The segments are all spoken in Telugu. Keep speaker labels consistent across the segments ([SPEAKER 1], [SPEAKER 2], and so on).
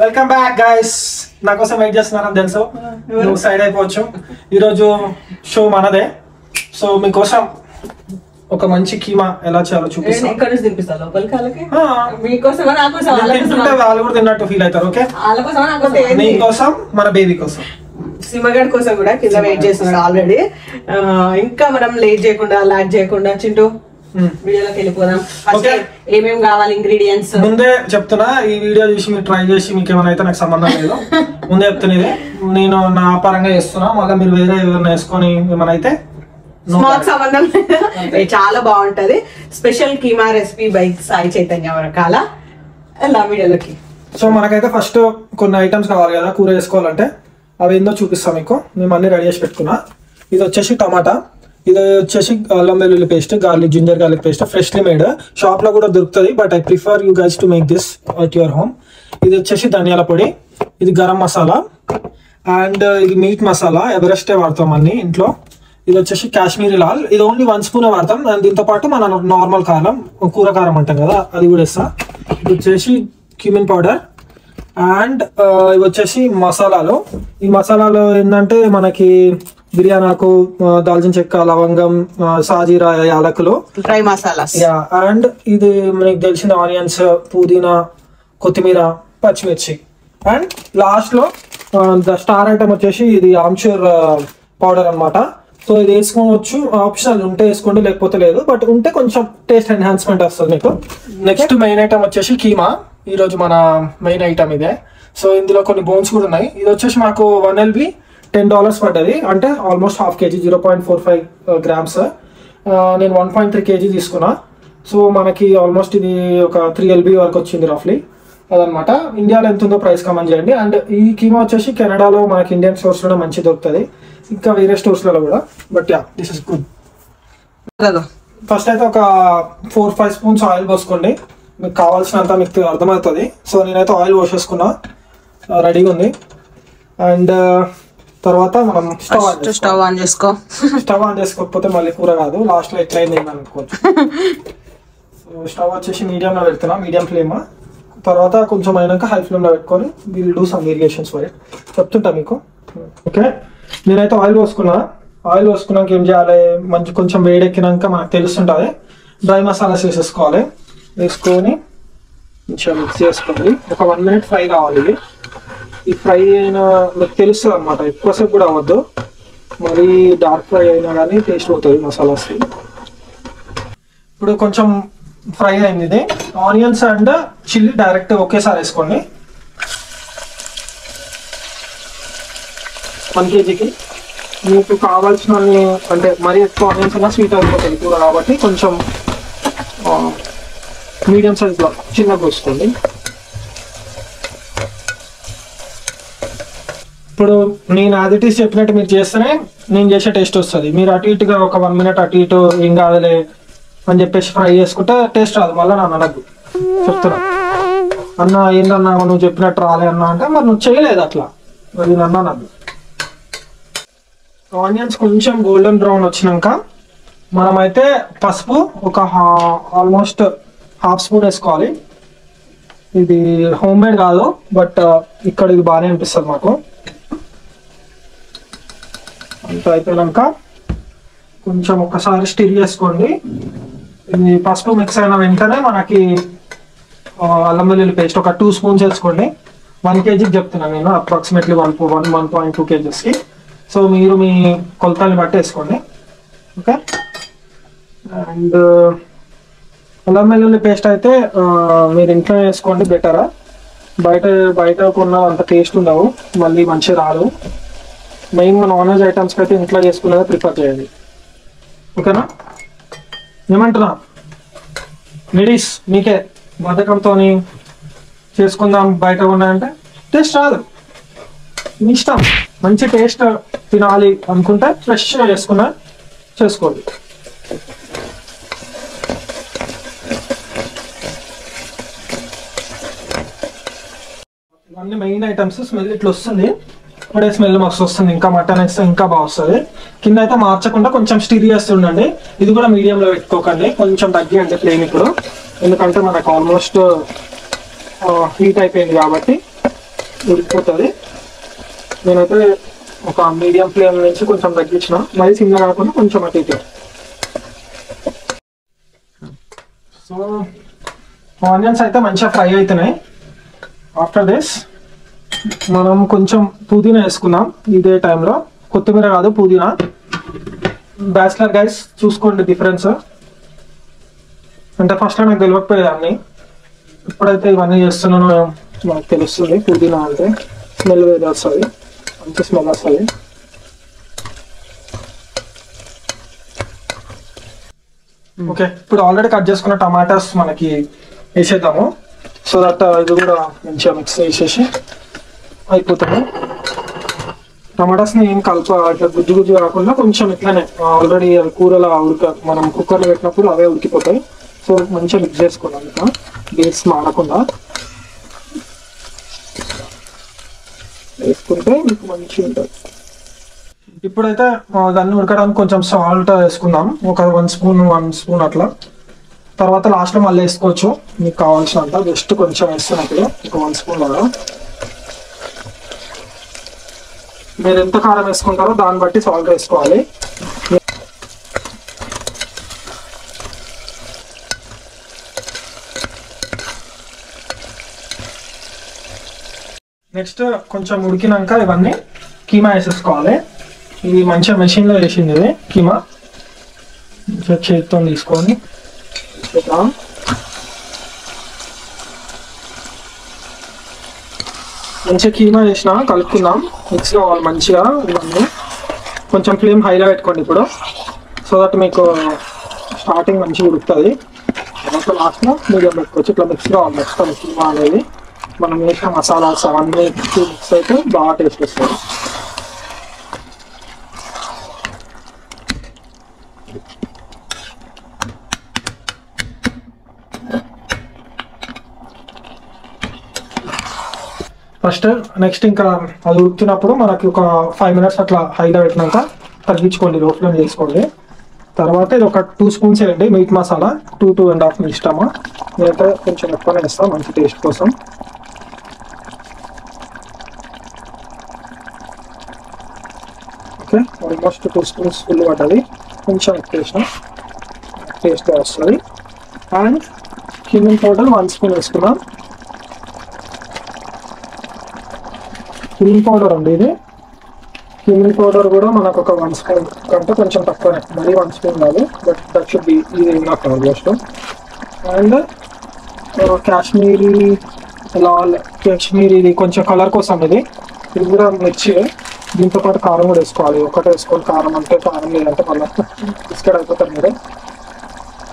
[SPEAKER 1] Welcome back guys. నా కోసం వెయిట్ చేస్తున్నారని తెలుసు, నువ్వు సైడ్ అయిపోవచ్చు. ఈరోజు షో మనదే. సో మీకోసం ఒక మంచి కీమా ఎలా చేయాలో చూపిస్తాను. వాళ్ళు కూడా తిన్నట్టు ఫీల్ అవుతారు. ఓకే, మీకోసం మన బేబీ కోసం
[SPEAKER 2] సిమగడ్ కోసం కూడా కింద వెయిట్ చేస్తున్నాడు ఆల్రెడీ. ఇంకా మనం లేట్ చేయకుండా లాగ్ చేయకుండా చింటూ వీడియోలోకి వెళ్ళిపోదాం. ఏమేమి కావాలి ఇంగ్రీడియంట్స్
[SPEAKER 1] ముందే చెప్తున్నా. ఈ వీడియో చూసి మీరు ట్రై చేసి మీకు ఏమైనా అయితే నాకు సంబంధం లేదు. ముందే చెప్తున్నది, నేను నా పరంగా చేస్తున్నా. మళ్ళీ మీరు వేరే ఏమైనా వేసుకొని ఏమైనా అయితే
[SPEAKER 2] మాకు సంబంధం లేదు. చాలా బాగుంటది. Special keema recipe by Sai Chaitanya రకాల ఎలా వీడియోలోకి.
[SPEAKER 1] సో మనకైతే ఫస్ట్ కొన్ని ఐటమ్స్ కావాలి కదా కూర వేసుకోవాలంటే. అవి ఏందో చూపిస్తాం మీకు. మేము అన్ని రెడీ చేసి పెట్టుకున్నా. ఇది వచ్చేసి టమాటా, ఇది వచ్చేసి అల్లం వెల్లుల్లి paste, garlic ginger garlic paste freshly made. Shop లో కూడా దొరుకుతుంది, but I prefer you guys to make this at your home. ఇది వచ్చేసి ధనియాల పొడి, ఇది గరం మసాలా, అండ్ ఇది మీట్ మసాలా ఎవరెస్టే వాడతాం అన్ని ఇంట్లో. ఇది వచ్చేసి కాశ్మీరీ లాల్, ఇది ఓన్లీ 1 స్పూన్ వాడతాం. అండ్ దీంతో పాటు మన నార్మల్ కారం, కూర కారం అంటాం కదా, అది కూడా ఇస్తా. ఇది వచ్చేసి క్యూమిన్ పౌడర్. అండ్ ఇవి వచ్చేసి మసాలాలు. ఈ మసాలాలు ఏంటంటే మనకి బిర్యానాకు, దాల్చిన చెక్క, లవంగం, సాజీరా, యాలకులు,
[SPEAKER 2] డ్రై మసాలాస్.
[SPEAKER 1] అండ్ ఇది మనకి తెలిసిన ఆనియన్స్, పుదీనా, కొత్తిమీర, పచ్చిమిర్చి. అండ్ లాస్ట్ లో ద స్టార్ ఐటమ్ వచ్చేసి ఇది ఆమ్చూర్ పౌడర్ అన్నమాట. సో ఇది వేసుకోవచ్చు, ఆప్షనల్ ఉంటే వేసుకోండి, లేకపోతే లేదు. బట్ ఉంటే కొంచెం టేస్ట్ ఎన్హాన్స్మెంట్ వస్తుంది మీకు. నెక్స్ట్ మెయిన్ ఐటమ్ వచ్చేసి కీమా. ఈ రోజు మన మెయిన్ ఐటమ్ ఇదే. సో ఇందులో కొన్ని బోన్స్ కూడా ఉన్నాయి. ఇది వచ్చేసి మాకు 1 LB $10 పడ్డది, అంటే ఆల్మోస్ట్ హాఫ్ కేజీ, 0.45 grams. నేను 1.3 kg తీసుకున్నా. సో మనకి ఆల్మోస్ట్ ఇది ఒక 3 LB వరకు వచ్చింది రఫ్లీ. అదనమాట. ఇండియాలో ఎంత ఉందో ప్రైస్ కమెంట్ చేయండి. అండ్ ఈ కీమా వచ్చేసి కెనడాలో మనకి ఇండియన్ స్టోర్స్లో మంచి దొరుకుతుంది, ఇంకా వేరే స్టోర్స్లలో కూడా. But yeah, this is good. First అయితే ఒక 4-5 స్పూన్స్ ఆయిల్ పోసుకోండి. మీకు కావాల్సినంత మీకు అర్థమవుతుంది. సో నేనైతే ఆయిల్ పోసేసుకున్నా, రెడీగా ఉంది. అండ్ తర్వాత మనం
[SPEAKER 2] స్టవ్ ఆన్ చేసుకో.
[SPEAKER 1] స్టవ్ ఆన్ చేసుకోకపోతే మళ్ళీ కూర కాదు, లాస్ట్ లో ఎట్లయింది అనుకోవచ్చు. స్టవ్ వచ్చేసి మీడియంలో పెడుతున్నా, మీడియం ఫ్లేమ్. తర్వాత కొంచెం అయినాక హై ఫ్లేమ్ లో పెట్టుకొని will do some variations for it, చెప్తుంటా మీకు. ఓకే, నేనైతే ఆయిల్ పోసుకున్నా. ఆయిల్ పోసుకున్నాక ఏం చేయాలి, మంచి కొంచెం వేడెక్కినాక మనకు తెలుస్తుంటుంది. డ్రై మసాలాస్ వేసేసుకోవాలి. వేసుకొని కొంచెం మిక్స్ చేసుకోవాలి. ఒక 1 minute ఫ్రై కావాలి. ఇది ఈ ఫ్రై అయినా మీకు తెలుస్తుంది అనమాట, ఎక్కువసేపు కూడా అవ్వద్దు. మరి డార్క్ ఫ్రై అయినా కానీ టేస్ట్ అవుతుంది మసాలాస్. ఇప్పుడు కొంచెం ఫ్రై అయింది. ఇది ఆనియన్స్ అండ్ చిల్లీ డైరెక్ట్ ఒకేసారి వేసుకోండి. 1 kgకి మీకు కావాల్సిన, అంటే మరీ ఎక్కువ ఆనియన్స్ అయినా స్వీట్ అయిపోతుంది కూర, కాబట్టి కొంచెం మీడియం సైజ్లో చిన్నగా వేసుకోండి. ఇప్పుడు నేను యాజ్ ఇట్ ఈస్ చెప్పినట్టు మీరు చేస్తేనే నేను చేసే టేస్ట్ వస్తుంది. మీరు అటు ఇటుగా ఒక 1 minute అటు ఇటు ఏం కాదులే అని చెప్పేసి ఫ్రై చేసుకుంటే టేస్ట్ రాదు. మళ్ళీ నన్ను అనద్దు, చెప్తున్నా. అన్న ఏంటన్నా నువ్వు చెప్పినట్టు రాలే అన్నా అంటే మరి నువ్వు చేయలేదు అట్లా, మరి నన్ను అనద్దు. ఆనియన్స్ కొంచెం గోల్డెన్ బ్రౌన్ వచ్చినాక మనమైతే పసుపు ఒక ఆల్మోస్ట్ 1/2 స్పూన్ వేసుకోవాలి. ఇది హోమ్ మేడ్ కాదు, బట్ ఇక్కడ ఇది బాగానే అనిపిస్తుంది మాకు. అంత అయిపోయాక కొంచెం ఒకసారి స్టిర్ చేసుకోండి. ఇది పసుపు మిక్స్ అయిన వెంటనే మనకి అల్లం వెల్లుల్లి పేస్ట్ ఒక 2 స్పూన్స్ వేసుకోండి. 1 kgకి చెప్తున్నాను నేను, అప్రాక్సిమేట్లీ 1.2 kgsకి. సో మీరు మీ కొలతల్ని బట్టి వేసుకోండి. ఓకే, అండ్ అల్లం వెల్లుల్లి పేస్ట్ అయితే మీరు ఇంట్లో వేసుకోండి బెటరా. బయట కొన్న అంత టేస్ట్ ఉండవు, మళ్ళీ మంచిగా రాదు. మెయిన్గా నాన్ వెజ్ ఐటమ్స్కి అయితే ఇంట్లో చేసుకునేది ప్రిఫర్ చేయండి. ఓకేనా, ఏమంటున్నా లేడీస్? మీకే బద్ధకంతో చేసుకుందాం బయట ఉన్నాయంటే టేస్ట్ రాదు. మీ ఇష్టం. మంచి టేస్ట్ తినాలి అనుకుంటే ఫ్రెష్గా చేసుకోండి. ఇవన్నీ మెయిన్ ఐటమ్స్. స్మెల్ ఇట్లా వస్తుంది, ఇప్పుడే స్మెల్ మస్తు వస్తుంది. ఇంకా మటన్ వేస్తే ఇంకా బాగా వస్తుంది. కింద అయితే మార్చకుండా కొంచెం స్టిర్ చేస్తుండండి. ఇది కూడా మీడియంలో పెట్టుకోకండి, కొంచెం తగ్గియండి ఫ్లేమ్ ఇప్పుడు, ఎందుకంటే మనకు ఆల్మోస్ట్ హీట్ అయిపోయింది కాబట్టి ఉడికిపోతుంది. నేనైతే ఒక మీడియం ఫ్లేమ్ నుంచి కొంచెం తగ్గించిన, మరి చిన్న కాకుండా కొంచెం అటు ఇటు. సో ఆనియన్స్ అయితే మంచిగా ఫ్రై అవుతున్నాయి. ఆఫ్టర్ దిస్ మనం కొంచెం పుదీనా వేసుకుందాం ఇదే టైంలో. కొత్తిమీర కాదు, పుదీనా. బ్యాచిలర్ గైస్ చూసుకోండి డిఫరెన్స్. అంటే ఫస్ట్లో నాకు తెలియకపోయేదాన్ని, ఇప్పుడైతే ఇవన్నీ చేస్తున్నాను నాకు తెలుస్తుంది. పుదీనా అంటే స్మెల్ వేరే వస్తుంది, మంచి స్మెల్ వస్తుంది. ఓకే, ఇప్పుడు ఆల్రెడీ కట్ చేసుకున్న టమాటాస్ మనకి వేసేద్దాము. సో దట్ ఇది కూడా మంచిగా మిక్స్ చేసేసి అయిపోతుంది. టమాటాస్ని ఏం ఇట్లా గుజ్జు గుజ్జు కాకుండా కొంచెం ఇట్లానే ఆల్రెడీ కూరలో మనం కుక్కర్లో పెట్టినప్పుడు అవే ఉడికిపోతాయి. సో మంచిగా మిక్స్ చేసుకోవాలి, ఇంకా బేస్ మాడకుండా వేసుకుంటే మీకు మంచిగా ఉంటుంది. ఇప్పుడైతే దాన్ని ఉడకడానికి కొంచెం సాల్ట్ వేసుకుందాం, ఒక 1 స్పూన్ అట్లా. తర్వాత లాస్ట్లో మళ్ళీ వేసుకోవచ్చు మీకు కావాల్సినంత. జస్ట్ కొంచెం వేస్తున్నప్పుడు ఒక 1 స్పూన్ లాగా. మీరు ఎంత కారం వేసుకుంటారో దాన్ని బట్టి సాల్ట్ వేసుకోవాలి. నెక్స్ట్ కొంచెం ఉడికినాక ఇవన్నీ కీమా వేసేసుకోవాలి. ఇది మంచిగా మెషిన్లో వేసింది, ఇది కీమా చేతితో తీసుకొని మంచిగా కీమా వేసిన కలుపుకుందాం. మిక్స్ కావాలి మంచిగా ఇవన్నీ. కొంచెం ఫ్లేమ్ హైలో పెట్టుకోండి ఇప్పుడు, సో దట్ మీకు స్టార్టింగ్ మంచిగా ఉడుకుతుంది. తర్వాత లాస్ట్లో మీడియం పెట్టుకోవచ్చు. ఇట్లా మిక్స్ కావాలి మొత్తం కీమా అనేది. మనం వేసిన మసాలాస్ అవన్నీ మిక్స్ అయితే బాగా టేస్ట్ వస్తుంది. ఫస్ట్ నెక్స్ట్ ఇంకా అది ఉడుకుతున్నప్పుడు మనకి ఒక 5 మినిట్స్ అట్లా హైలో పెట్టినాక తగ్గించుకోండి, లో ఫ్లేమ్ చేసుకోండి. తర్వాత ఇది ఒక 2 స్పూన్స్ వేయండి మీట్ మసాలా, 2-2.5 మీ ఇష్టమా. నేనైతే కొంచెం ఎక్కువనే వేస్తాను మంచి టేస్ట్ కోసం. ఓకే, ఆల్మోస్ట్ 2 స్పూన్స్ ఫుల్ పడ్డది. కొంచెం ఎక్కువ వేసిన టేస్ట్ వస్తుంది. అండ్ క్యూమిన్ పౌడర్ 1 స్పూన్ వేసుకున్నాం. క్యూమిన్ పౌడర్ అండి ఇది. క్యూమిన్ పౌడర్ కూడా మనకు ఒక 1 స్పూన్ కంటే కొంచెం తక్కువనే, మరీ 1 స్పూన్ కాదు, బట్ దట్ షుడ్ బి ఇది నాకు ఆల్మోస్ట్. అండ్ కాశ్మీరీ ఇది కొంచెం కలర్ కోసం ఇది కూడా మిర్చి. దీంతో పాటు కారం కూడా వేసుకోవాలి. ఒకటే వేసుకోవాలి కారం, అంటే కారం లేదంటే మళ్ళీ బిస్కెట్ అయిపోతారు మీరు.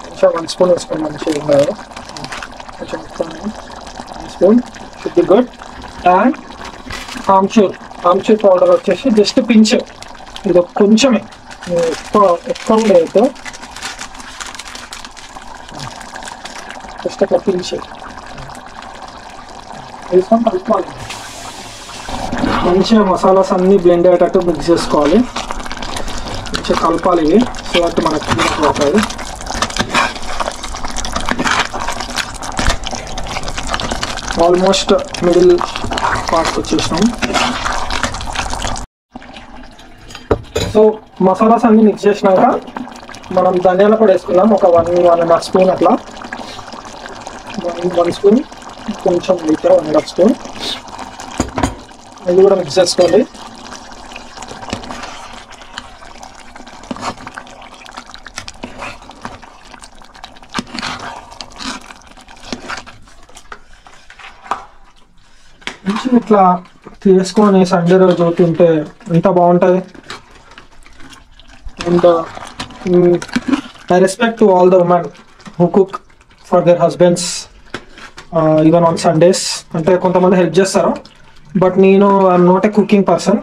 [SPEAKER 1] కొంచెం 1 స్పూన్ వేసుకోండి మంచిగా కాదు, కొంచెం 1 spoon should be good. And amchur powder వచ్చేసి జస్ట్ పించ్, ఇది కొంచెమే, ఎక్కువ లేదు, జస్ట్ అట్లా పించ్ వేసుకొని కలుపుకోవాలి. మంచిగా మసాలాస్ అన్నీ బ్లెండ్ అయ్యేటట్టు మిక్స్ చేసుకోవాలి, మంచిగా కలపాలి ఇవి. సో అట్టు మనకి పడుతుంది. ఆల్మోస్ట్ మిడిల్ పార్ట్ వచ్చేసినాం. సో మసాలాస్ అన్ని మిక్స్ చేసినాక మనం ధనియాల పొడి వేసుకుందాం, ఒక 1.5 స్పూన్ అట్లా. 1 స్పూన్, కొంచెం అయితే 1.5 స్పూన్. ఇది కూడా మిక్స్ చేసుకోండి. ఇట్లా తీసుకొని సండే రోజు తింటే ఎంత బాగుంటుంది. And I respect to all the women who cook for their husbands even on Sundays. అంటే కొంతమంది హెల్ప్ చేస్తారు, బట్ నేను I'm not a cooking person.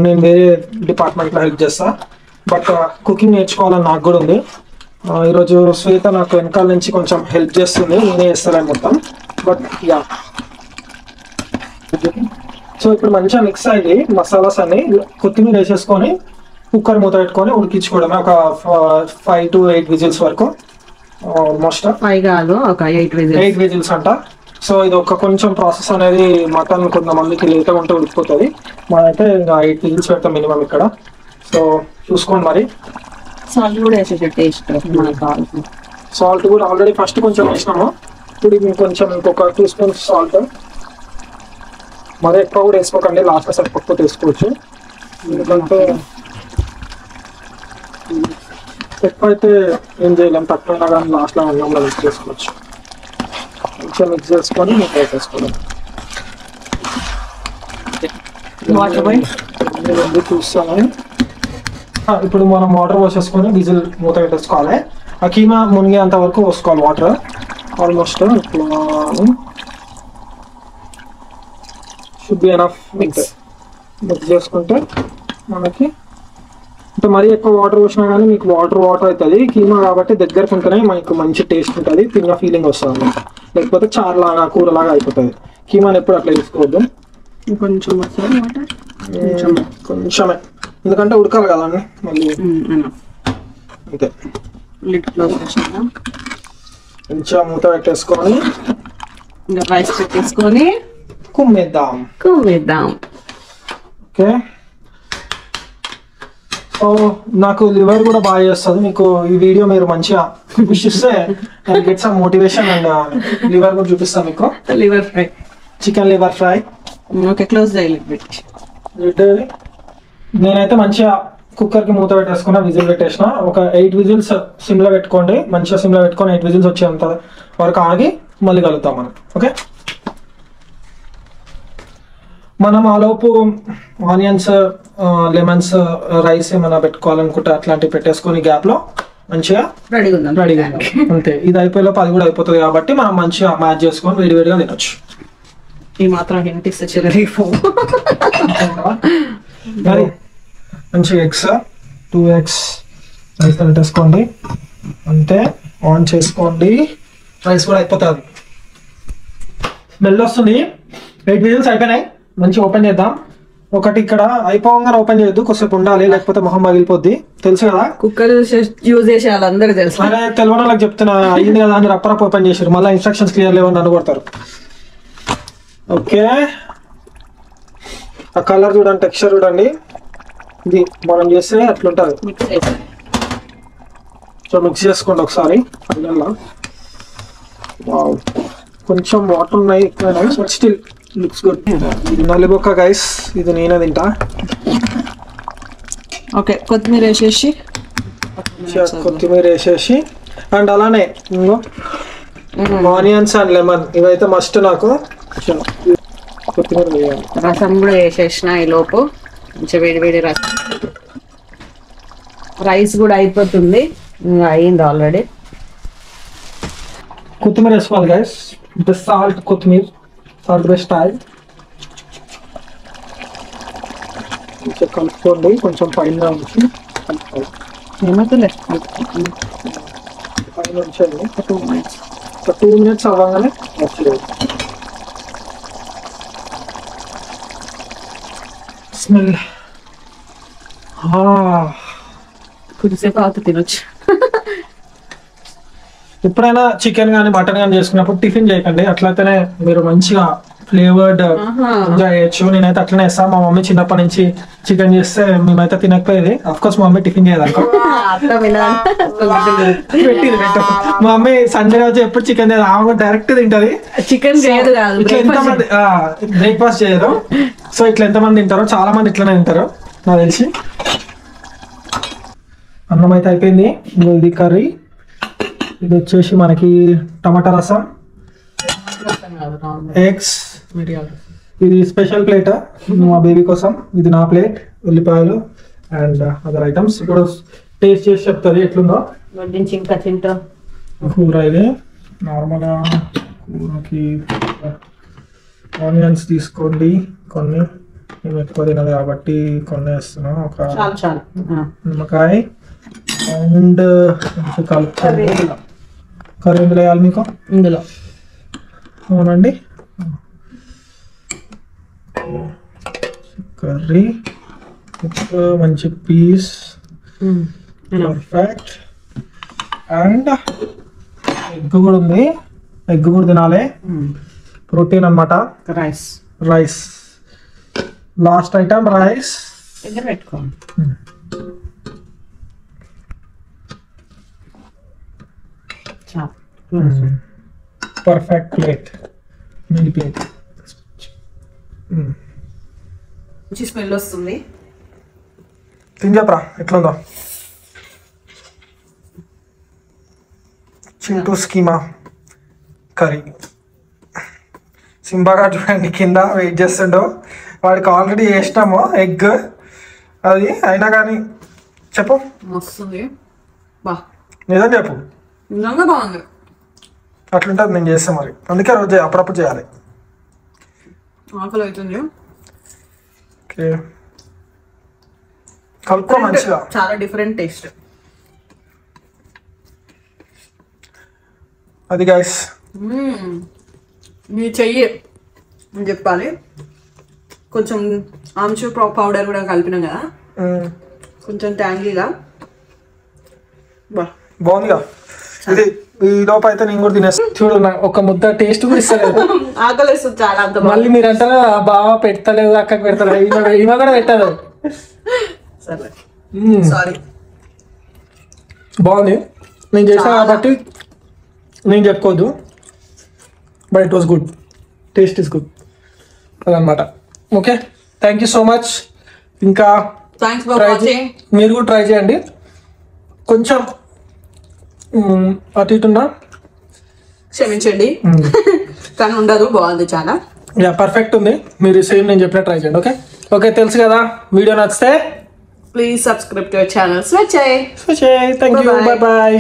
[SPEAKER 1] నేను వేరే డిపార్ట్మెంట్లో హెల్ప్ చేస్తా, బట్ కుకింగ్ నేర్చుకోవాలని నాకు కూడా ఉంది. ఈరోజు శ్వేత నాకు వెనకాల నుంచి కొంచెం హెల్ప్ చేస్తుంది, నేనే చేస్తానని మొత్తం. బట్ యా, సో ఇప్పుడు మంచిగా మిక్స్ అయ్యి మసాలాస్ అన్ని కొత్తిమీర వేసేసుకొని కుక్కర్ మూత పెట్టుకొని ఉడికించుకోవడం ఒక 5 to 8 విజిల్స్ వరకు. ఆల్మోస్ట్
[SPEAKER 2] 5 కాదు, ఒక 8 విజిల్స్
[SPEAKER 1] అంట. సో ఇది ఒక కొంచెం ప్రాసెస్ అనేది మటన్ కొంతమందికి లేట్గా ఉంటే ఉడికిపోతుంది. మనమైతే ఇంకా 8 విజిల్స్ పెడతాం మినిమం ఇక్కడ. సో చూసుకోండి మరి.
[SPEAKER 2] సాల్ట్ కూడా వేసేసి టేస్ట్ మనకు కావాలి.
[SPEAKER 1] సాల్ట్ కూడా ఆల్రెడీ ఫస్ట్ కొంచెం వేసినాము. ఇప్పుడు కొంచెం ఇంకొక 2 స్పూన్స్ సాల్ట్. మరి ఎక్కువ కూడా వేసుకోకండి, లాస్ట్ సరిపోతే వేసుకోవచ్చు. ఎందుకంటే ఎక్కువైతే ఏం చేయలేము, తక్కువైనా కానీ లాస్ట్లో అన్నంలో మిక్స్ చేసుకోవచ్చు. కొంచెం మిక్స్ చేసుకొని మీకు వేసేసుకోవడం. చూస్తాను. ఇప్పుడు మనం వాటర్ పోసేసుకొని విజిల్ మూత పెట్టేసుకోవాలి. ఆ కీమా మునిగేంత వరకు పోసుకోవాలి వాటర్. ఆల్మోస్ట్ ఇప్పుడు షుడ్ బి ఎనఫ్. మిక్స్ చేసుకుంటే మనకి అంటే మరీ ఎక్కువ వాటర్ పోసినా కానీ మీకు వాటర్ అవుతుంది. కీమా కాబట్టి దగ్గరకు ఉంటేనే మనకు మంచి టేస్ట్ ఉంటుంది, తిన్న ఫీలింగ్ వస్తుంది. లేకపోతే చారులాగా కూరలాగా అయిపోతుంది. కీమాని ఎప్పుడు అట్లా తీసుకోవద్దు. కొంచెమే, ఎందుకంటే ఉడకాలి కదా అండి మళ్ళీ. అంతే. కొంచెం మూత పెట్టేసుకొని
[SPEAKER 2] రైస్ పెట్టేసుకొని
[SPEAKER 1] కుమ్మేద్దాం. ఓకే. సో నాకు లివర్ కూడా బాగా చేస్తుంది. మీకు ఈ వీడియో మీరు మంచిగా చూపిస్తే get some motivation. And liver కూడా చూపిస్తాను మీకు.
[SPEAKER 2] Liver fry,
[SPEAKER 1] chicken liver fry.
[SPEAKER 2] Okay, close చేయాలి.
[SPEAKER 1] నేనైతే మంచిగా కుక్కర్కి మూత పెట్టేసుకున్నా, విజిల్ పెట్టేసిన. ఒక 8 విజిల్స్ సిమ్లో పెట్టుకోండి. మంచిగా సిమ్లో పెట్టుకొని 8 విజిల్స్ వచ్చేంత వరకు ఆగి మళ్ళీ కలుగుతాం మనం. ఓకే. మనం ఆలోపు ఆనియన్స్, లెమన్స్, రైస్ ఏమైనా పెట్టుకోవాలనుకుంటే అట్లాంటివి పెట్టేసుకొని గ్యాప్లో మంచిగా రెడీగా అంతే. ఇది అయిపోయేలోపు అది కూడా అయిపోతుంది కాబట్టి మనం మంచిగా మ్యాచ్ చేసుకొని వేడివేడిగా తినొచ్చు.
[SPEAKER 2] ఈ మాత్రం హింట్ ఇస్తే చెల్లరీఫో.
[SPEAKER 1] మరి మంచి ఎగ్స్ 2 eggs రైస్ పెట్టేసుకోండి. అంతే, ఆన్ చేసుకోండి. రైస్ కూడా అయిపోతుంది. స్మెల్ వస్తుంది. 8 విజిల్స్ అయిపోయినాయి. మంచి ఓపెన్ చేద్దాం. ఒకటి ఇక్కడ అయిపోగానే ఓపెన్ చేయొద్దు, కొద్దిసేపు ఉండాలి, లేకపోతే మొహం పగిలిపోద్ది. తెలుసు కదా,
[SPEAKER 2] కుక్కర్ యూజ్ చేసే వాళ్ళందరూ తెలుసు.
[SPEAKER 1] అదే తెలియని వాళ్ళకి చెప్తున్నా. అయ్యింది కదా అని రప్పరప్ ఓపెన్ చేసారు. మళ్ళీ ఇన్స్ట్రక్షన్స్ క్లియర్ లేవని నన్ను కొడతారు. ఓకే. ఆ కలర్ చూడండి, టెక్స్చర్ చూడండి. ఇది మనం చేస్తే అట్లుంటుంది. సో మిక్స్ చేసుకోండి ఒకసారి. ఫైనల్లా కొంచెం వాటర్ ఉన్నాయి, ఎక్కువైనా, బట్ స్టిల్ లుక్స్ గుడ్. నలిబొక్క గైస్, ఇది నేనే తింటా.
[SPEAKER 2] ఓకే, కొత్తిమీర వేసేసి
[SPEAKER 1] అండ్ అలానే ఇంకో ఆనియన్స్ అండ్ లెమన్ ఇవైతే మస్ట్. నాకు కొత్తిమీర వేయాలి.
[SPEAKER 2] రసం కూడా వేసేసిన ఈ లోపు. మంచిగా వేడి రసం. రైస్ కూడా అయిపోతుంది, అయింది ఆల్రెడీ.
[SPEAKER 1] కొత్తిమీర వేసుకోవాలి గైస్. సాల్ట్, కొత్తిమీర, సాల్ట్ బెస్ట్ స్టైల్. కొంచెం కలుపుకోండి, కొంచెం పైన ఉంచి కలుపుకోవాలి.
[SPEAKER 2] ఏమవుతుంది
[SPEAKER 1] పైన ఉంచండి. 2 minutes అవ్వగానే స్మెల్.
[SPEAKER 2] కొద్దిసేపు అవుతూ తినొచ్చు.
[SPEAKER 1] ఎప్పుడైనా చికెన్ కానీ మటన్ కానీ చేసుకున్నప్పుడు టిఫిన్ చేయకండి. అట్లయితేనే మీరు మంచిగా ఫ్లేవర్డ్ ఎంజాయ్ చేయొచ్చు. నేనైతే అట్లనే వేస్తాను. మా మమ్మీ చిన్నప్పటి నుంచి చికెన్ చేస్తే మేమైతే తినకపోయేది. అఫ్ కోర్స్ మా మమ్మీ టిఫిన్ చేయదనుకో. మా మమ్మీ సండే రోజు ఎప్పుడు చికెన్ చేయదు. ఆమె డైరెక్ట్ తింటది.
[SPEAKER 2] చికెన్ చేయదు,
[SPEAKER 1] ఇట్లా ఎంతమంది బ్రేక్ఫాస్ట్ చేయరు. సో ఇట్లా ఎంతమంది తింటారో, చాలా మంది ఇట్లనే తింటారు నాకు తెలిసి. అన్నం అయితే అయిపోయింది. ఇది కర్రీ. ఇది వచ్చేసి మనకి టమాటా రసం, ఎగ్స్. ఇది స్పెషల్ ప్లేట్ మా బేబీ కోసం. ఇది నా ప్లేట్. ఉల్లిపాయలు అండ్ అదర్ ఐటమ్స్. ఇప్పుడు టేస్ట్ చేసి చెప్తుంది ఎట్లుందో.
[SPEAKER 2] ఇంకా తింటా.
[SPEAKER 1] కూర ఇది నార్మల్గా కూరకి ఆనియన్స్ తీసుకోండి కొన్ని. మేము ఎక్కువ తినదు కాబట్టి కొన్ని వేస్తున్నాం. ఒక నిమ్మకాయ అండ్ కలుపుకోండి. కర్రీ ఎందులో వేయాలి మీకు?
[SPEAKER 2] ఇందులో.
[SPEAKER 1] అవునండి, కర్రీ మంచి పీస్. పర్ఫెక్ట్. అండ్ ఎగ్ కూడా ఉంది. ఎగ్ కూడా తినాలి. ప్రోటీన్ అన్నమాట.
[SPEAKER 2] Rice
[SPEAKER 1] rice last item rice
[SPEAKER 2] దగ్గర పెట్టుకో.
[SPEAKER 1] Perfect plate, mini plate.
[SPEAKER 2] మంచి స్మెల్ వస్తుంది.
[SPEAKER 1] తిని చెప్పరా ఎట్లుందో. Chintu schema curry. సింబాగా చూడండి కింద వెయిట్ చేస్తుండో, వాడికి ఆల్రెడీ వేసినాము ఎగ్ అది, అయినా కానీ చెప్పు
[SPEAKER 2] వస్తుంది. బా
[SPEAKER 1] నిజం చెప్పు.
[SPEAKER 2] నిజంగా బాగుంది.
[SPEAKER 1] అట్లుంటుంది నేను చేస్తే మరి, అందుకే రోజు అప్పుడప్పుడు చేయాలి.
[SPEAKER 2] ఆకలి అవుతుంది.
[SPEAKER 1] ఓకే కలుపుకో మంచిగా.
[SPEAKER 2] చాలా డిఫరెంట్ టేస్ట్.
[SPEAKER 1] అది గైస్
[SPEAKER 2] మీ చెయ్యి అని చెప్పాలి. కొంచెం ఆమ్చూర్ పౌడర్ కూడా కలిపినాం కదా, కొంచెం ట్యాంగీగా
[SPEAKER 1] బాగుందిగా. ఇది ఈ లోపు అయితే నేను కూడా తినేస్తాను. చూడు ఒక ముద్ద టేస్ట్ కూడా ఇస్తలేదు.
[SPEAKER 2] ఆకలి వేస్తుంది చాలా. అంత
[SPEAKER 1] మళ్ళీ మీరు అంటారా బాగా పెడతలేదు అక్కకి పెడతలేదు, ఈమె కూడా పెట్టదు.
[SPEAKER 2] సరే సారీ.
[SPEAKER 1] బాగుంది, నేను చేసాను కాబట్టి నేను చెప్పుకోవద్దు, but it was good, taste is good అదనమాట. Okay thank you so much. ఇంకా
[SPEAKER 2] థ్యాంక్స్ ఫర్ వాచింగ్.
[SPEAKER 1] మీరు కూడా ట్రై చేయండి. కొంచెం అటు ఇటున్నా
[SPEAKER 2] క్షమించండి, కానీ ఉండదు. బాగుంది చాలా.
[SPEAKER 1] యా పర్ఫెక్ట్ ఉంది. మీరు సేమ్ నేను చెప్పిన ట్రై చేయండి. ఓకే ఓకే తెలుసు కదా. వీడియో నచ్చితే
[SPEAKER 2] please subscribe to our channel. స్వచ్ఛయ్.
[SPEAKER 1] Thank you, bye bye.